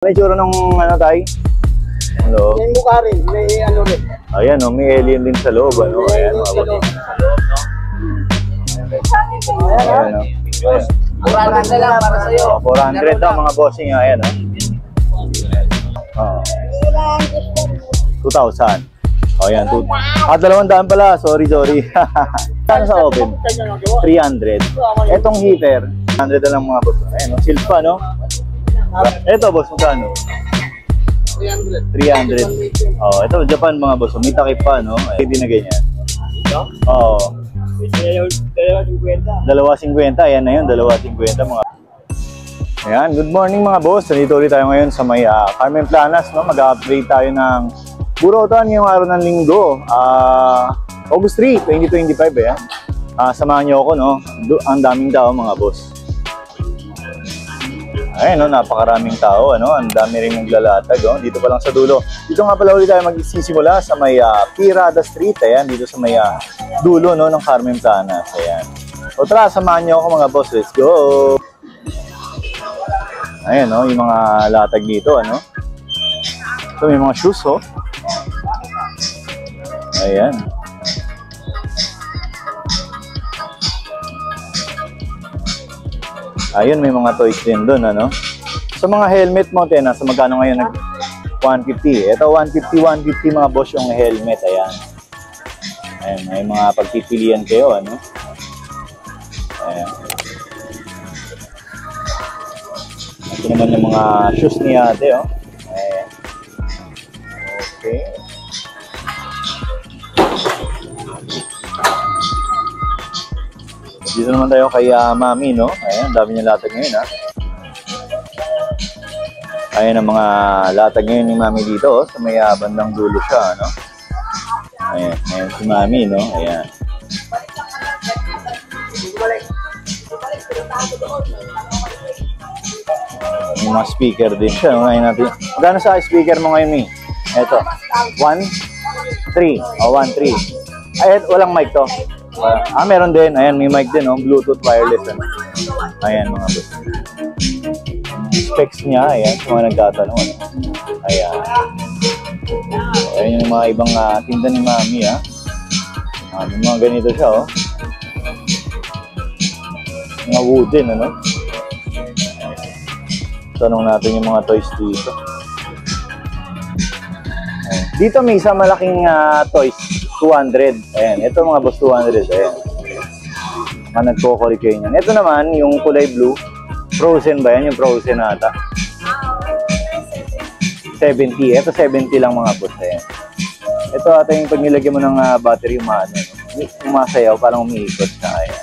May tsura nung ano tayo? Hello? May mukha rin, may ano rin. Ayan o, may alien din sa loob. Ano? Ayan mga boss. Ayan o. 400 na lang para sa'yo. 400 daw mga bossing. Ayan o. 2,000. O yan. 200 pala. Sorry. Saan sa open? 300. Etong heater, 100 na lang mga boss. Ayan o. Silk pa no? Ito boss, magkano? 300. Oh, ito Japan mga boss. May takip pa no? Hindi na ganyan. Oo. 250. Ayan na yun, 250 mga. Ayan, good morning mga boss. Nandito ulit tayo ngayon sa may Carmen Planas, no? Mag-upgrade tayo ng burotan ngayong araw ng linggo. August 3, 2025 eh. Samahan niyo ako, no? Ang daming tao mga boss. Ayun, no? Napakaraming tao, ano? Ang dami rin naglalatag, oh. Dito pa lang sa dulo. Dito nga pala ulit tayo magsisimula sa may Pirada Street. Ayan, dito sa may dulo, no? Ng Carmen Planas. Ayan. O tara, samahan niyo ako mga boss. Let's go! Ayan, no? Yung mga latag dito, ano? So, may mga shoes, oh. Ayan. Ayun, may mga toys din doon, ano? Sa mga helmet mo, nasa magkano ngayon? 150. Ito, 150 mga boss yung helmet. Ayan. Ayan, may mga pagpipilian kayo, ano? Ayan. Ito naman yung mga shoes ni ate, oh. Ayan. Okay. Dito naman tayo kay Mami, no? Ayan, dami niya latag ngayon, ha? Ayan ang mga latag ngayon ni Mami dito, oh. Sa may bandang dulo siya, no? Ayan, ayan si Mami, no? Ayan. May mga speaker din siya, no? Ngayon natin. Magkano sa speaker mo ngayon, Mi? Ito. 1.3. O, 1.3. Ay, walang mic to. Meron din. Ayan, may mic din, oh. Bluetooth wireless. Ano? Ayan, mga boss. Specs niya, ayan. Sa mga nagtatanong, ano? Ayan. Ayan yung mga ibang tinda ni Mami, ha. May mga ganito siya, oh. Mga wooden, ano? Tanong natin yung mga toys dito. Ayan. Dito may isa malaking toys. 200. Ayan. Ito mga boss, 200. Ayan. Mga nagko-collect kayo niyan. Ito naman, yung kulay blue. Frozen ba yan? Yung frozen ata. 70. Ito 70 lang mga boss. Ayan. Ito ata yung pag nilagyan mo ng battery, umasayaw, parang umiikot siya. Ayan.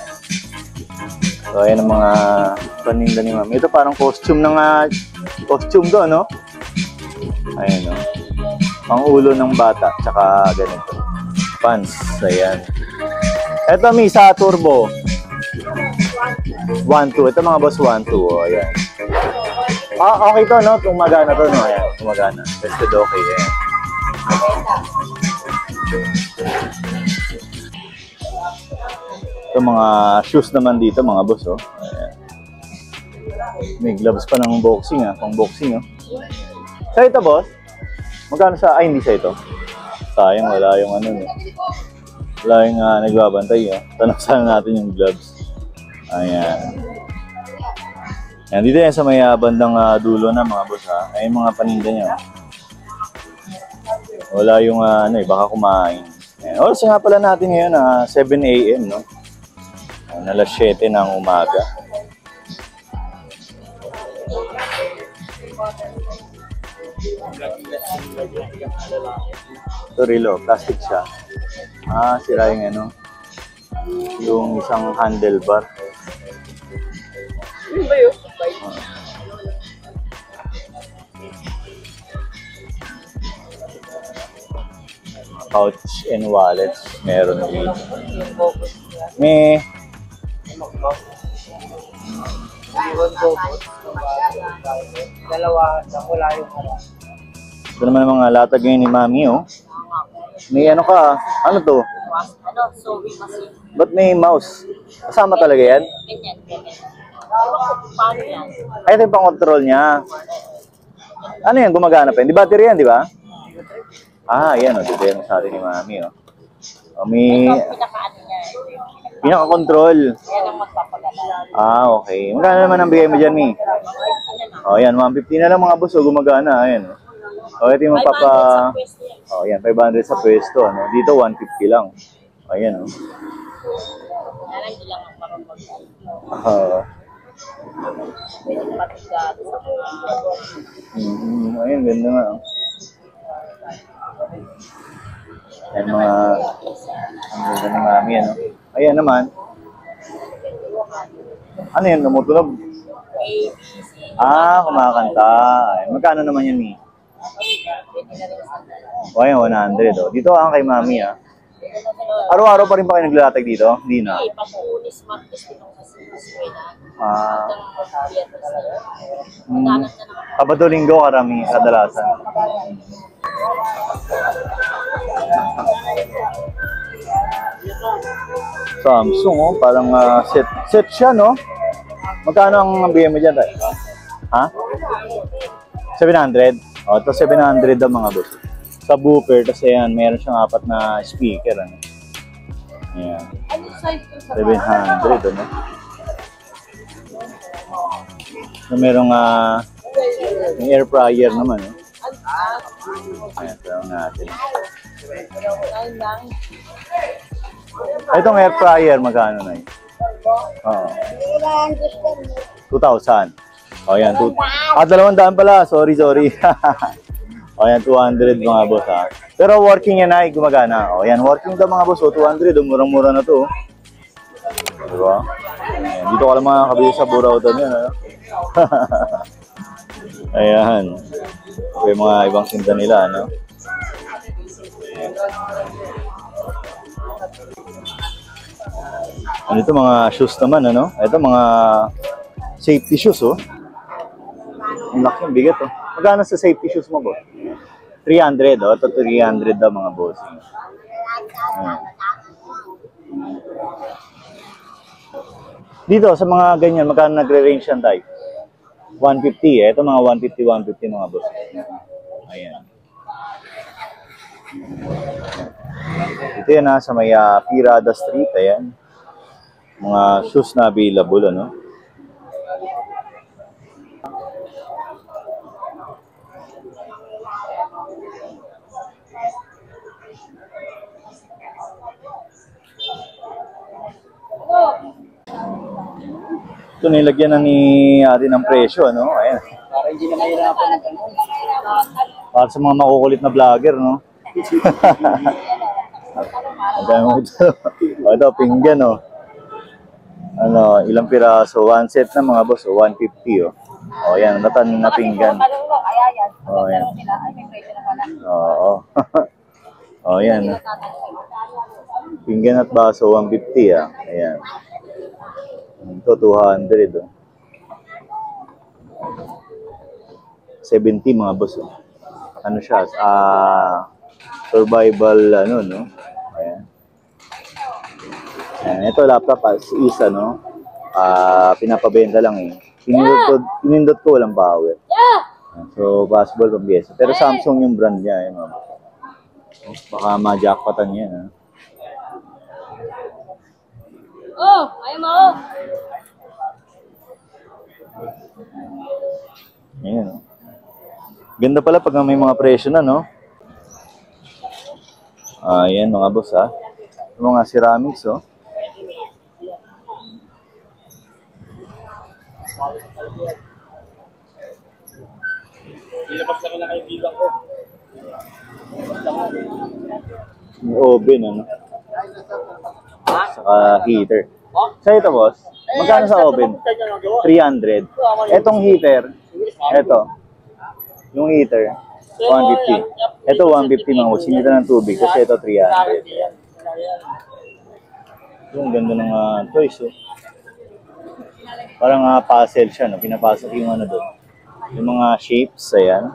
So, ayan ang mga paninda ni Mami. Ito parang costume ng costume doon, no? Ayan, no? Pang ulo ng bata, tsaka ganito. Pants, ayan. Ito, Misa Turbo. 1.2. Ito mga boss, 1.2. Oh, ayan. Okay to, no? Tumagana to, no? Ayan, tumagana. Tested okay, ayan. Ito mga shoes naman dito, mga boss, oh. Ayan. May gloves pa ng boxing, pang boxing, oh. Sa ito, boss? Magkano sa... Ay, hindi sa ito. Sayang, wala yung ano, no? Wala yung nagbabantay, oh. Tanong sana natin yung gloves. Ayan. Ayan, dito yan sa may bandang dulo na, mga boss, ha. Ayan mga paninda niya, oh. Wala yung, baka kumain. Ayan. Oras nga pala natin ngayon, 7 AM, no? Alas 7 ng umaga. Ito relo, plastic siya. Sira yung ano, yung isang handlebar. Ano ba yun? Pouch and wallets, meron dito. May dalawa sa mula yung ito naman ang mga latag ngayon ni Mami, oh. May ano ka, ano to? Sewing machine. Ba't may mouse? Kasama talaga yan? Ganyan. Paano yan? Ay, ito yung pang-control niya. Ano yan, gumagana pa yun? Di battery yan, di ba? Ah, yan o. Dito yan sa atin ni Mami o. May Pinakaano niya. pinaka-control. Yan ang magpapagala. Ah, okay. Magkano naman ang bigay mo dyan, Mi? O, yan. 150 na lang mga boss o. Gumagana. Ayan o. O, ito yung 500 sa pwesto yan. O, yan. 500 sa pwesto. Ano? Dito, 150 lang. Ayan o. Yan ang ilang ang marunong. Pwede matigado sa mga... Ayun, ganda nga. Oh. Ayan mga... Ang ganda ni Mami, ano? Ayan naman. Ano yan? Tumutunog? ABC. Ah, kumakanta. Ay, magkano naman yan, Mi? Pwede na rin sa dalawa. O, ayan, 100. Oh. Dito ang kay Mami, ah. Araw-araw pa rin ba kayo naglalatag dito? Hindi na. Hindi, pag-uulis, mag-is pinong kasi eskwela. Ah, Maghanap na naman. Sabado linggo karami, kadalasan. Samsung, oh, parang set siya, no? Magkano ang bigay mo dyan, tayo? Ha? 700? O, ito 700 ang mga boss. Sa booper, kasi yan, meron siyang 4 na speaker, ano? Ayan. Ano size ko sa 700, ano? So, merong may air fryer naman, eh. Ayan, tanong natin. Itong air fryer, magkano na yun? Oo. 2,000. O yan, 200 pala. Sorry. O yan, 200 mga boss ha. Pero working yan ay gumagana. O yan, working daw mga boss. O 200, murang-mura na to. Diba? Ayan, dito ka lang mga kabili sa Burautan yan. Ano? Ayan. Ito yung mga ibang sinta nila. Ano? Ano ito mga shoes naman, ano? Ito mga safety shoes, oh. Ang laki, ang bigat, oh. Magkano sa safety shoes mo, boss? 300, oh. Ito 300 daw, mga boss. Ayan. Dito, sa mga ganyan, magkano nagre-range yan tayo? 150, eh. Ito mga 150, mga boss. Ayan. Ito yan, sa may Pirada Street, ayan. Mga shoes na available, ano? Ito nilagyan na ni ate ng presyo, ano? Ayan. Para hindi na mahirapan ng ganun. Para sa mga makukulit na vlogger, no? Ito, pinggan, oh. Ano, ilang piraso? One set na mga boss, 150, oh. O, yan, natan na pinggan. Kaya yan. O, yan. Ay, may presyo na pala. Oo. O, yan. Pinggan at baso, 150, ah. Ayan. Ito, 200, oh. 70, mga boss, oh. Ano siya? Survival, ano, no? Ayan. Ayan, ito laptop is ano, pinapabenta lang eh. Pinindot ko walang power. So, possible pang pyesa. Pero Samsung yung brand niya. Eh, baka ma-jackpotan yan. Ha? Oh, ayaw mo. Ayan. Oh. Ganda pala pag may mga presyo na, no? Ayan mga boss, ha? Yung mga ceramics, oh. Ilabas naman na kayo bilang ko. Yung oven, ano? Saka heater. Sa ito, boss? Magkano sa oven? 300. Etong heater, eto. Yung heater, 150. Ito 150 mga boss. Sinita ng tubig kasi ito 300. Yung ganda ng toys, oh. Parang puzzle siya, no? Pinapasok yung ano doon. Yung mga shapes, ayan.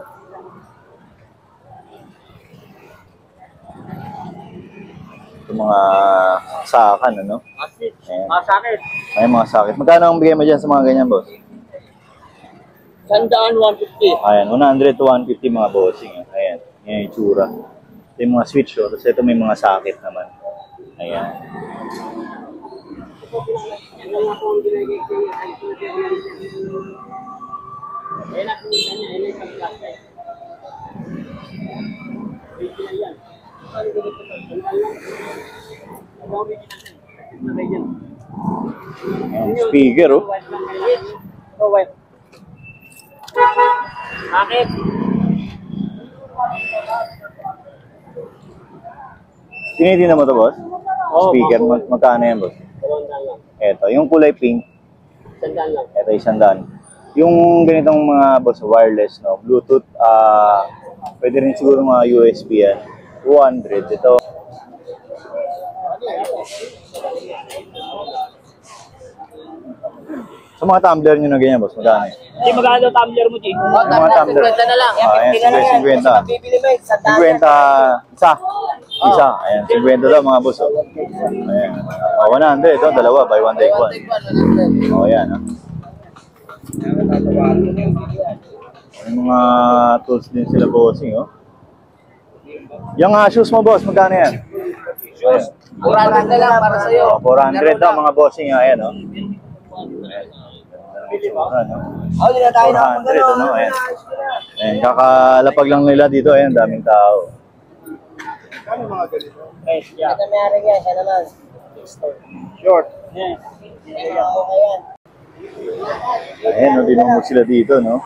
Yung mga sakan, ano? Ayan. Masakit. Ay, mga sakit. Magkano ang bigay mo dyan sa mga ganyan, boss? Sandaan 150. Ayan, 100 to 150 mga bossing. Ayan, yan yung itsura. Ito yung mga switch, oh. Tapos ito may mga socket naman. Ayan. Ayan, speaker, oh. Bakit? Tinitingnan mo to, boss? Speaker, magkano yan, boss? Ito, yung kulay pink, Sandaan lang. ito 100. Yung ganitong mga boss, wireless, no? Bluetooth, pwede rin siguro mga USB yan. 200. Ito. Sa mga tumbler nyo na ganyan, boss, magkano yan? Hindi magkano tumbler mo, G? Oh, Yung mga tumbler. 50 na lang. Ayan, 50. Bibili mo, sandaan. 50, isa. Isa. Ayan, 50 daw mga boss. Oh. Ayan. Oh, 100. Ito, dalawa. Buy one, take one. Oh, ayan. Oh. May mga tools din sila bossing, oh. Yung shoes mo, boss, magkano yan? Shoes, 400 na lang para sa'yo. Oh, 400 daw mga bossing. Ayan, oh. Ayan. Oh, hindi na tayo na 400, ano? Ayan. Ayan, kakalapag lang nila dito. Ayan, daming tao. Ito mayari yan, siya naman. Short. Okay yan. Ayan, no, dinumog sila dito, no?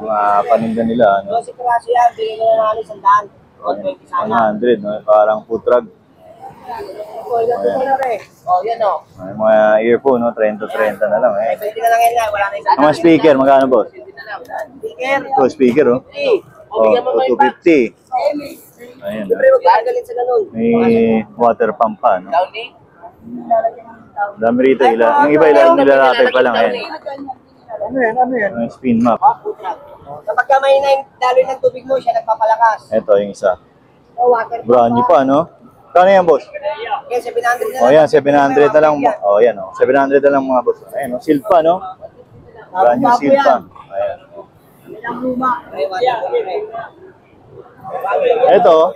Mga paninda nila, ano? 12 klase yan, bigay ko na namin sandaan. O, 20 sana. 100, no? Parang food truck. Oh, yan o. May mga earphone, no? 30-30 na lang, eh. 20 na lang yan lang, wala na isang. Ang mga speaker, magkano, boss? Speaker. Ito, speaker, oh. Oh, 250. Ayan, Siyempre, huwag gagalit sa ganun. may water pump pa, no? Downy? Dami rito, yung iba nilalapay pa lang, ayan. Yung spin map. Kapag ka may daloy ng tubig mo, siya nagpapalakas. Ito, yung isa. Oh, water. Brand new pa, no? Kano yan, boss? Okay, 700 na O, yan, 700 na lang. O, yan, o. 700 na lang mga boss. Ayan, o. Silpa, no? Brand new silpa. Ayan. Ay, water. Ito,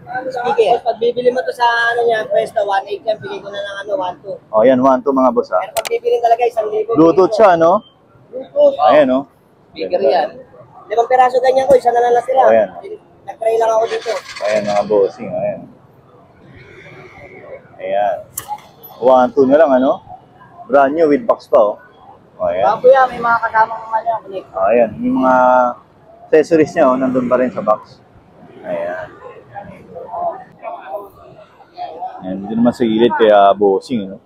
Speaker. Pag bibili mo to sa ano niya, pwesto, 1.8 yan, bigay ko na lang ano, 1.2. o, yan, 1, 2 mga boss, ha. Pero pag bibili talaga, 1,000. Bluetooth siya, no? Bluetooth. Ayan, o. Speaker yan. 5 peraso ganyan ko, isa na lang sila. Oh, yan. Nag-try lang ako dito. Ayan, mga bossing, ayan. Ayan. 1, 2 na lang, ano? Brand new with box pa, o. O, ayan. Bago yan, may mga kasamang mga niya, connect. O, ayan. Yung mga accessories niya, o, nandun pa rin sa box. Ayan. Ayan, dito naman sa gilid, kaya bossing, no?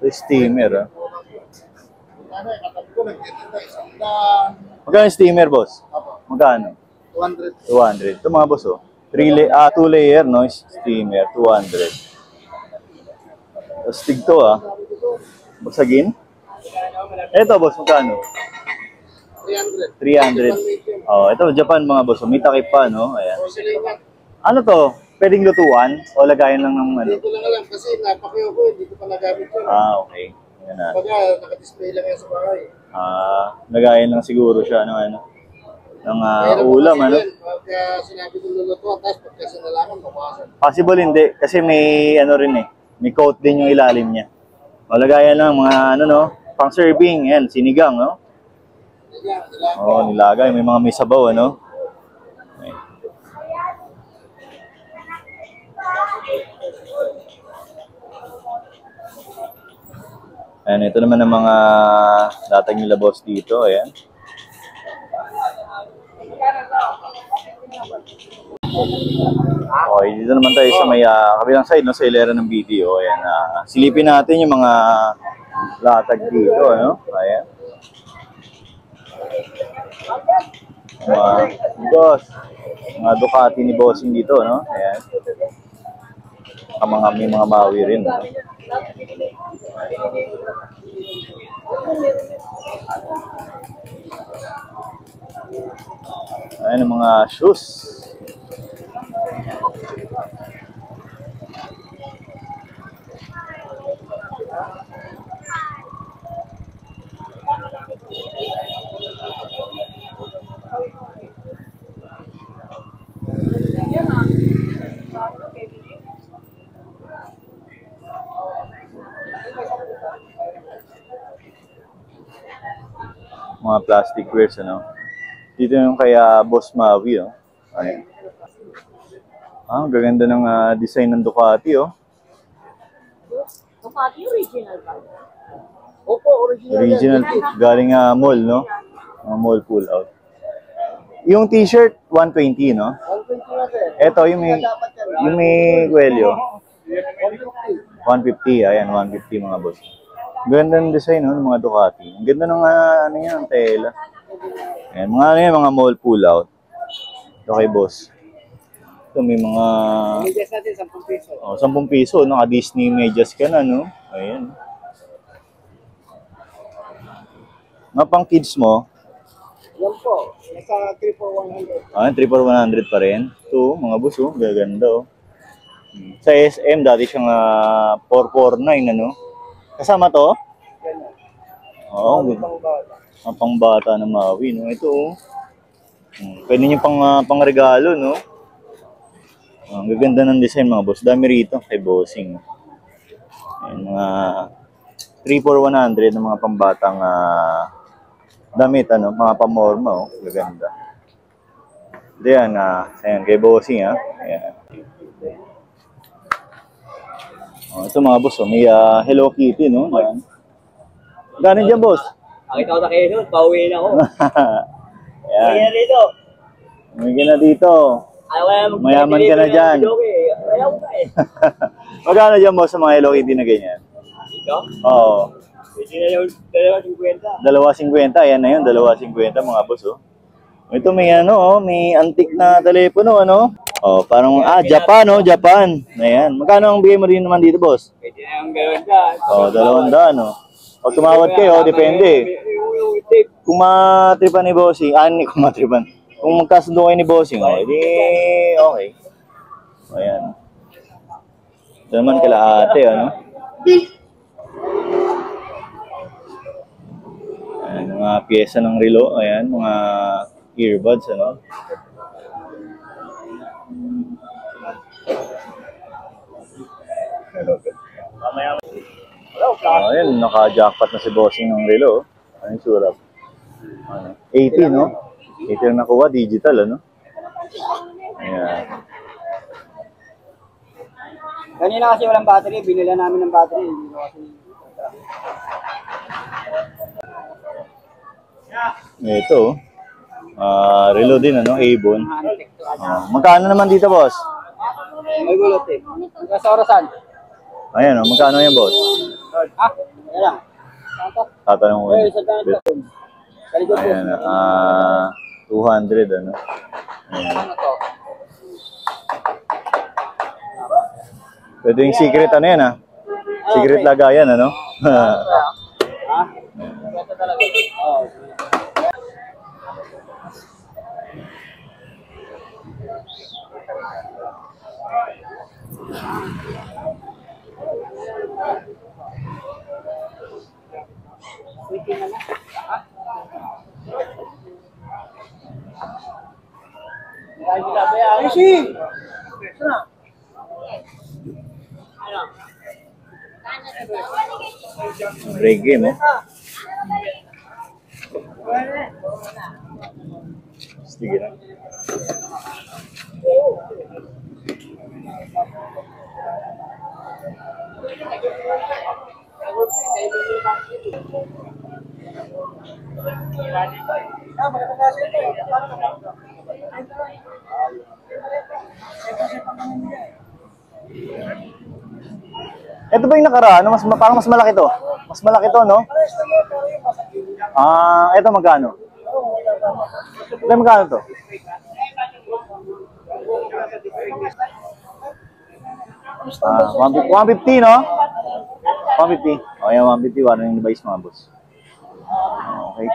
Ito steamer, ha? Magkano yung steamer, boss? Magkano? 200. 200. Ito mga boss, oh. 2 layer, no? Steamer, 200. Tapos tig to, ah. Basagin? Ito, boss, magkano? 300. Oh, ito, Japan, mga boss. May takip pa, no? Ayan. Ano to? Pwedeng lutuan? O lagayan lang ng ano? Hindi ko lang alam kasi napakyo ko, hindi ko pa nagamit yun. Okay. Yan na. Baga, naka-display lang yan sa bahay. Lagayan lang siguro siya ng ano? Ng Mahirap ulam, kasi ano? yun, pagka sinabi ko lulutuan, tapos pagka sinalangan, mabawasan. Possible hindi. Kasi may ano rin eh. May coat din yung ilalim niya. O lagayan lang mga ano no? Pang serving. Yan, sinigang, no? Oo, nilagay. May mga may sabaw, ano? Okay. Ayan, ito naman ang mga latag nila boss dito. Ayan. Okay, dito naman tayo sa may kabilang side, no? Sa hilera ng video. Ayan, silipin natin yung mga latag dito, ano? Ayan. Boss, mga Ducati ni Bossing dito, no? Ayan. May mga Maui rin, no? Ayan ang mga shoes. Mga plastic wares, ano. Dito yung kaya Boss Maui, oh. Ayan. Ang gaganda ng design ng Ducati, oh. Ducati original ba? Opo, original. Original, galing mall, no? Mall pull out. Yung t-shirt, 120, no? 120 na sir. Ito, yung may kwelyo. 150, ayan, 150 mga boss. Ganda ng design, no, ng mga Ducati. Ang ganda ng, ano yan, ang tela. Ayan, mga ano yan, mga mall pull out. Ito kay boss. Ito, may mga... Medyas natin, 10 piso. Oh, 10 piso, naka-Disney medyas ka na, no? Ayan. Mga pang kids mo, Yan po, nasa 3 for 100. 3 for 100 pa rin. Ito, mga boss, oh, gaganda, oh. Sa SM, dati siyang 449, ano? Kasama to? Ganyan. Oo, Pang bata. ang pangbata na Maui, no? Ito, oh. Pwede niyo pang regalo, no? Ang gaganda ng design, mga boss. Dami rito kay Bossing. Ayan, mga 3 for 100 ng mga pambatang damit, ano? Mga pamorma, oh. Gaganda. Diyan, ayan, kay Bossing, ha? Ayan. Oh, ito mga boss, oh. May Hello Kitty, no? Ayan. Gano'n dyan, boss? Nakita ko sa Quezon, pauwi na ako. Pauwi Ayan. na dito. May na dito. Mayaman ka na dyan. Ayaw ko eh. Magkano dyan, boss, sa mga Hello Kitty na ganyan? Dito? Oo. Pwede na yung 250. 250. Ayan na yun, 250 mga boss, oh. Ito may ano, oh, may antique na telepono, ano? Oh, parang, Japan, oh, Japan. Ayan. Magkano ang bigay mo rin naman dito, boss? Pwede na yung 200. Oh, 200, no? Pag tumawad kayo, depende. Kung matripan ni Bossing, kung matripan. Kung magkasundo kayo ni Bossing, oh, edi okay. Ayan. Ito naman kala ate, ano? Ayan, mga pyesa ng relo, ayan, mga earbuds, ano? Ayan, naka-jackpot na si Bossing ng relo. Ano yung surap? Ano? 80, no? 80 ang nakuha, digital, ano? Ayan. Kanina kasi walang battery, binila namin ng battery. Hindi ko kasi... Ito, relo din, ano? Avon. Magkano naman dito, boss? May gulot eh. Sa orasan. Ayan, oh, magkano yan, boss? Ayan lang. Tatanong ko. Eh, sa daan. Sa likod po. Ayan, 200, ano? Ayan. Ano to? Pwede yung secret, ano yan, Secret okay. lagayan, ano? Ha? Ito talaga. Oo. Break game, oh. Sige na. Ito ba yung nakaraan? Parang mas malaki to. Mas malaki to, no? Ito magkano? Ito magkano to? 150, no? 150. O, yan, 150. Waran yung device, mga boss. Okay.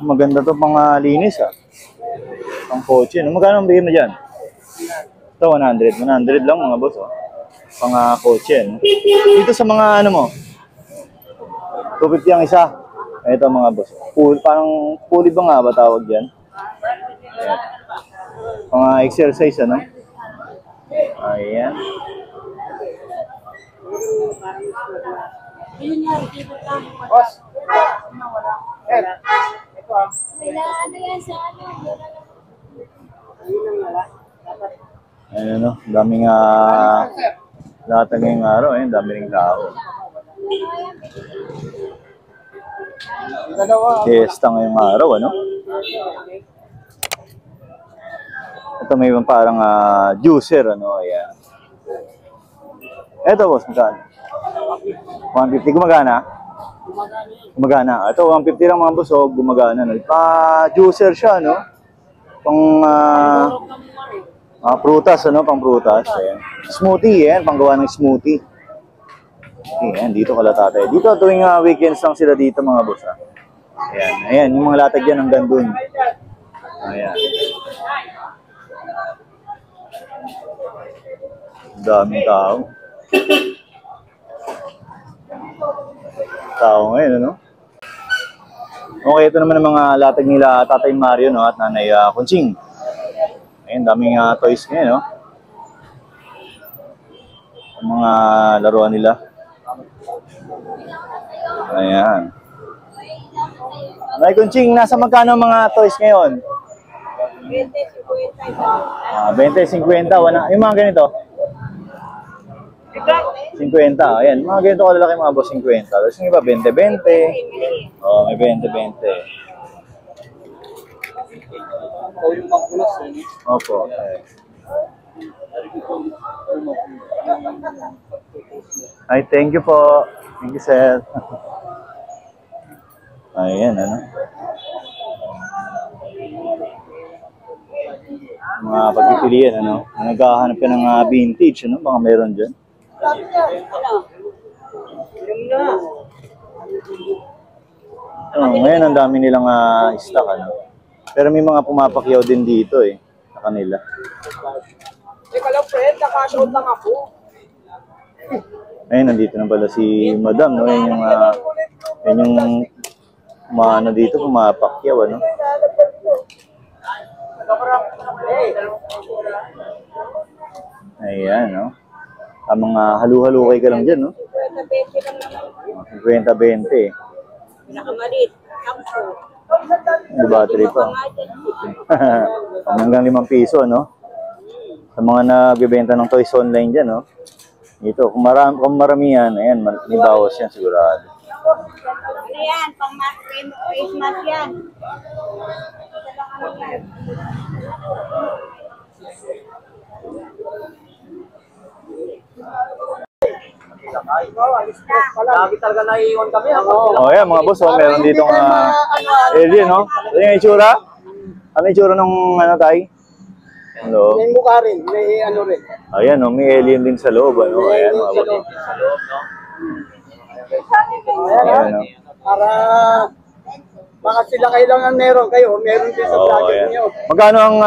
Maganda to pang linis ah. Pang kotse. No? Magkano ang bigay mo dyan? Ito 100. 100 lang mga boss. Oh. Pang kotse. No? Dito sa mga ano mo. 250 ang isa. Ito mga boss. Parang fully ba nga ba tawag dyan? Ayan. Pang exercise ano. Ayan. Boss. Ano yan sa ano? Ayan no. Daming lahat ngayong araw. Ayan. Dami ring tao. Fiesta ngayong araw ano. Ito may parang juicer ano. Ayan. Ito boss. Magkano? 150 gumagana? Gumagana. Ito 150 lang mga boss, oh, gumagana no. Pa-juicer siya no. Pang prutas ano, pang prutas. Ayan. Smoothie, yan, panggawa ng smoothie. Ayan, dito kala tatay. Dito tuwing weekends lang sila dito mga boss. Ha? Ayan, ayan, yung mga latag yan hanggang dun. Ayan. Daming tao. Tao ngayon, ano? Okay, ito naman ang mga latag nila Tatay Mario, no? At Nanay Kunching. Ayun, daming toys ngayon, no? Ang mga laruan nila. Ayan. Nanay Kunching, nasa magkano ang mga toys ngayon? 20, 50. 20, 50. Yung mga ganito? 50, ayan. Mga ganito kalalaki mga boss, 50. Tapos yung iba, 20, 20. Oo, may 20, 20. Opo. Ay, thank you po. Thank you, sir. Ayan, ano. Mga pagpipilian, ano. Naghahanap ka ng vintage, ano. Baka meron dyan. Ngayon ang dami nilang stock ano. Pero may mga pumapakyaw din dito eh sa kanila. Teka lang, friend, nakashot lang ako. Ayun, nandito na pala si Madam no. Yan yung maano dito pumapakyaw ano. Ayan no. Mga halu-halukay ka lang dyan, no? 50-20. Pinakamalit. May battery pa. Hanggang 5 piso, no? Sa mga nagbibenta ng toys online dyan, no? Dito, kung maramihan, ayan, may bawas yan sigurado. Ano yan? Face mask yan. Lagi talaga naiiwan kami. Oh, yan, mga boss, oh, meron dito alien, no? Ano yung itsura? Ano yung itsura nung, tay? Hello? May mukha rin, may ano rin. Ayan, no? May alien din sa loob, ano? Ayan, mga boss. Ayan, no? Para baka sila kailangan meron kayo, meron din sa vlogger ayan. niyo. Magkano ang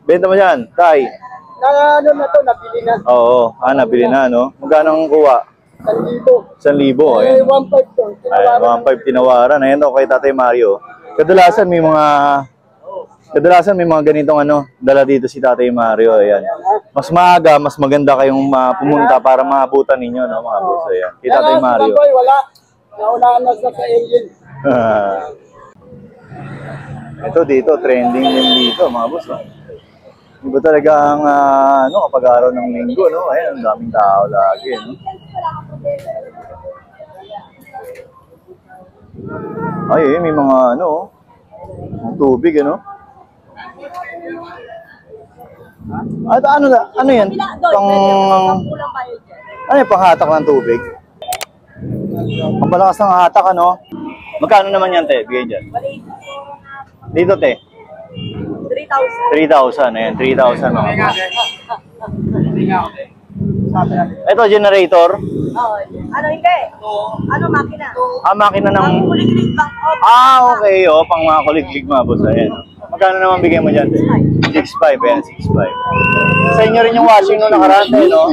benta mo dyan, tay? Ano na to, nabili na. Oo, nabili na, no? Magkano ang kuha? 1,000. 1,000, ayan. 1,500 to. Ay, 1,500 tinawaran. Ayan o, kay Tatay Mario. Kadalasan may mga ganitong ano, dala dito si Tatay Mario. Ayan. Mas maaga, mas maganda kayong pumunta para maabutan ninyo, no, mga boss. Ayan. Kay Tatay Mario. Wala. Naunahan na sa alien. Ito dito, trending din dito, mga boss. No? Iba talaga ang kapag araw ng linggo, no? Ayan, ang daming tao lagi, no? Ay, may mga ang tubig, ano? At ano yan? Ano yung panghatak ng tubig? Ang palakas ng hatak, ano? Magkano naman yan, te? Bigay dyan. Dito, te. 3,000. 3,000. Ayan, 3,000 mga boss. Ito, generator. Oh, ano hindi? Ano makina? Ah, makina ng... Kuliglig bang Okay, oh, pang mga kuliglig mga boss. Ayan. Magkano naman bigay mo dyan? 6,500, ayan, 6,500. Sa inyo rin yung washing nung nakaraan, no?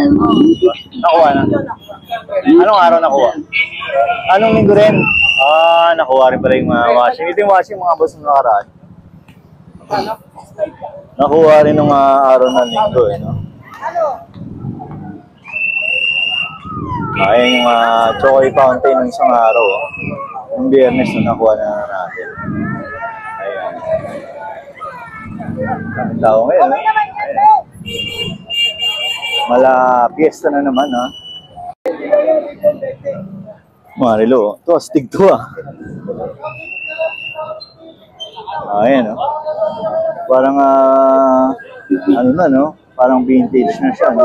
Nakuha na. Anong araw nakuha? Anong linggo rin? Ah, nakuha rin pala yung mga washing. Ito yung washing mga boss nung nakaraan. Nakuha rin nung araw ng linggo, eh, no? Ano? Ayan yung chocolate fountain ng isang araw. Oh. Yung biyernes na nakuha na natin. Ayan. Kaming tao ngayon. Okay naman yan, bro. Mala piyesta na naman, ha? Marilo, ito astig to, ah. Ayan, oh. Parang, ano na, no? Parang vintage na siya, no?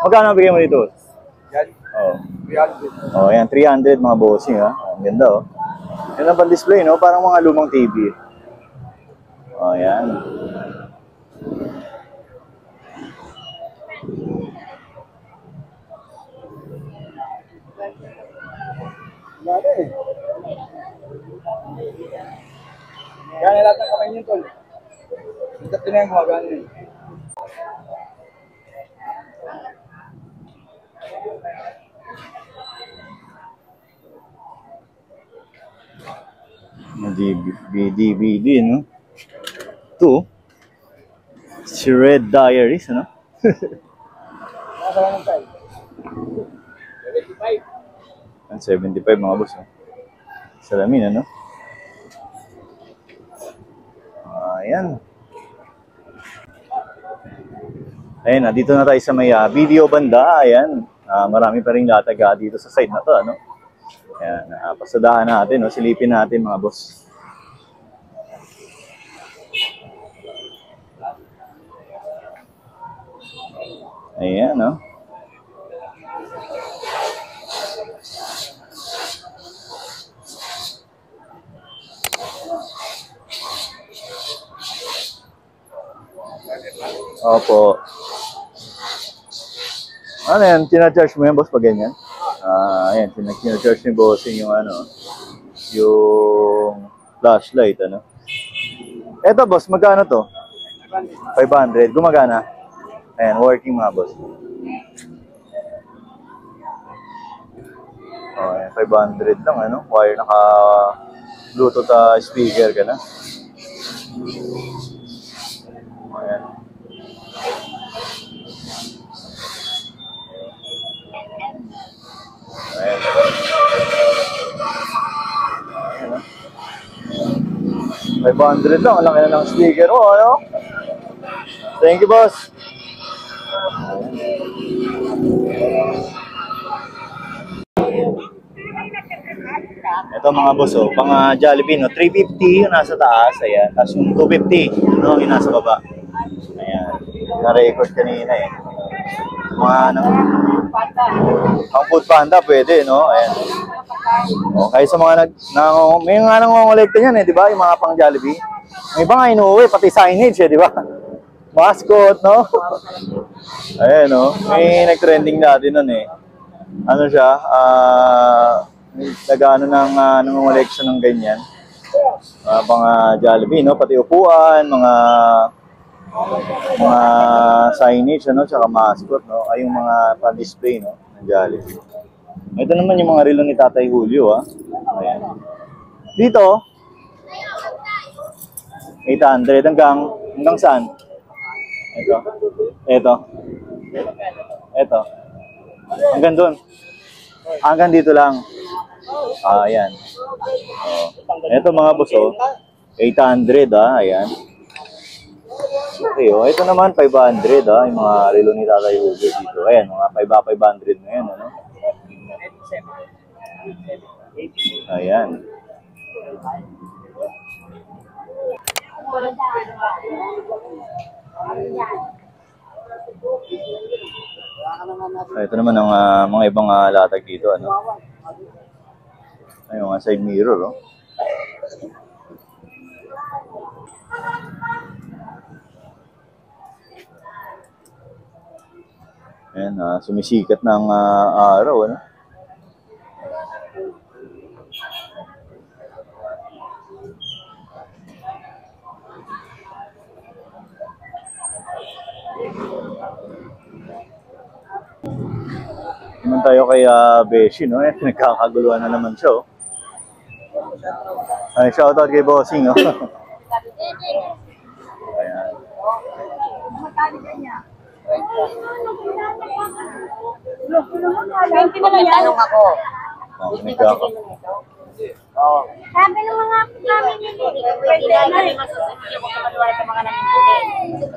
Magkano bigyan mo dito? Oh. Oh, ayan, 300 mga bossing, ha? Ang ganda, oh. Yan ang pan-display, no? Parang mga lumang TV. Oh, ayan. Gano'n lahat ng kamay niyo, tol. Ito na yung gumagano yun. DVD, no? Ito, si Red Diaries, ano? Nasa lang ng tayo. 75. 75 mga boss, oh. Salamin, ano? Ayan. Ayan, dito na tayo sa may video banda. Ayan. Marami pa rin lataga dito sa side na to, ano? Ayan, pasadahan natin, no? Silipin natin mga boss. Ayan, no? Opo. Ano yan? Tina-charge mo yan, boss, pag ganyan? Ayan, tina-charge ni bossing yung ano, yung flashlight, ano. Eto, boss, magkano to? 500. Gumagana? Ayan, working mga boss. Oh, ayan, 500 lang, ano. Wire naka Bluetooth speaker ka na. Ayan. Ayan. Ayan. 500 lang. Ang laki na ng speaker mo, ano? Thank you, boss. Ito mga boss, oh, pang Jollibee, no? 350 yung nasa taas, ayan. Tapos yung 250, no? Yung nasa baba. Ayan. Na-record kanina, eh. Mga ano, ang food panda, pwede, no? Ayan. O, kaya sa mga may nga nangongolekta niyan, eh, di ba? Yung mga pang Jollibee. May iba nga inuwi, pati signage, eh, di ba? Mascot, no? Ayan, no? May nag-trending natin nun, eh. Ano siya, nag-ano ng nangongolekta ng ganyan. Pang Jollibee, no? Pati upuan, mga signage, ano, tsaka mascot, no? Ay, yung mga pan-display, no? Ng Jollibee. Ito naman yung mga relo ni Tatay Julio, ah. Ayan. Dito, 800 hanggang saan? Ito. Hanggang doon. Hanggang dito lang. Ayan. Ito mga boss, oh. 800, ah. Ayan. Okay, oh. Ito naman, 500, ah. Yung mga relo ni Tatay Julio dito. Ayan, mga 500 na yan, ano? Ayan. Ito naman ang mga ibang latag dito, ano? Ayun, mga side mirror, oh. Ayan, sumisikat ng araw, ano? Naman tayo kay Beshi, no? Nagkakaguluhan na naman siya, oh. Ay, shoutout kay Bossing, oh. Ayan. Tanong ako. Oh, nagkaka... Sabi ng mga pamilya, pwede na rin.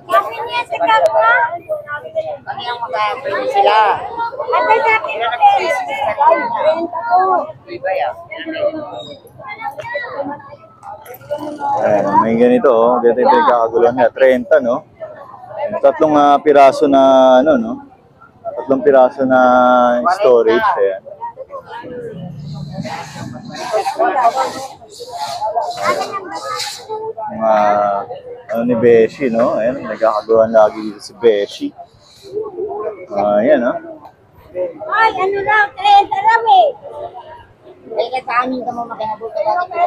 Sabi niya sa kapwa. Kami ang magkakaroon sila. At ay sabi ko, renta ko. Ayan, may ganito, oh. Ganito yung kakaguluhan niya. 30, no? Tatlong piraso na, ano, no? Tatlong piraso na storage. Ayan. Mga, ano ni Beshi, no? Ayan, nagkakaguluhan lagi dito si Beshi. Ayan, no? Ay, ano raw, 30 raw eh. Ay, sa amin ka mo makinabot ka dati.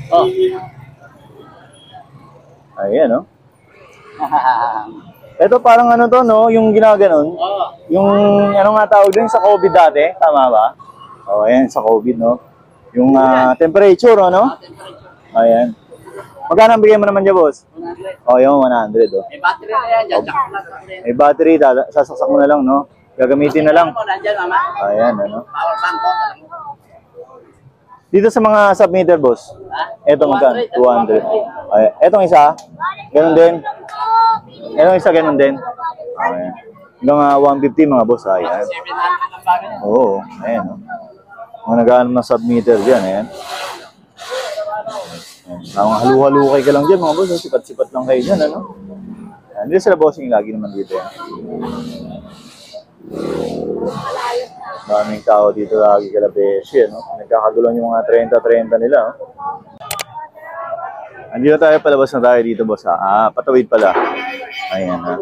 Oh. Ayan, no? Ito parang ano to, no? Yung ginaganon. Yung ano nga tawag din sa COVID dati, tama ba? Oh, ayan sa COVID, no? Yung temperature, ano? Ayan. Magkano ang bigay mo naman dyan, boss? Oh, yung 100, oh. May battery na yan, dyan. May battery, sasaksak mo na lang, no? Gagamitin na lang. Nandiyan, mama. Ayan, ano? Power bank ko. Dito sa mga submitter, boss. Eto magkano? 200. Ayan. Etong isa, ganun din. Etong isa, ganun din. Ayan. Hanggang 150 mga boss, ayan. 700 ang bagay. Oo, ayan, no? Mga nag-aanap ng submitter dyan, ayan. Ang halu-halukay ka lang dyan, mga boss. Sipat-sipat lang kayo dyan, ano? Hindi sila bossing lagi naman dito, yan. Maraming tao dito lagi kala Beshi, no? Nagkakagulong yung mga 30-30 nila, oh. Andito tayo, palabas na tayo dito, boss, ha? Patawid pala. Ayan, ha?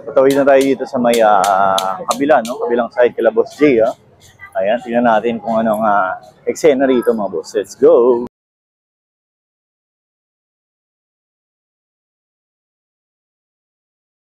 Patawid na tayo dito sa may kabila, no? Kabilang side kala Boss J, ha? Ayan, tingnan natin kung anong eksena rito, mga boss. Let's go!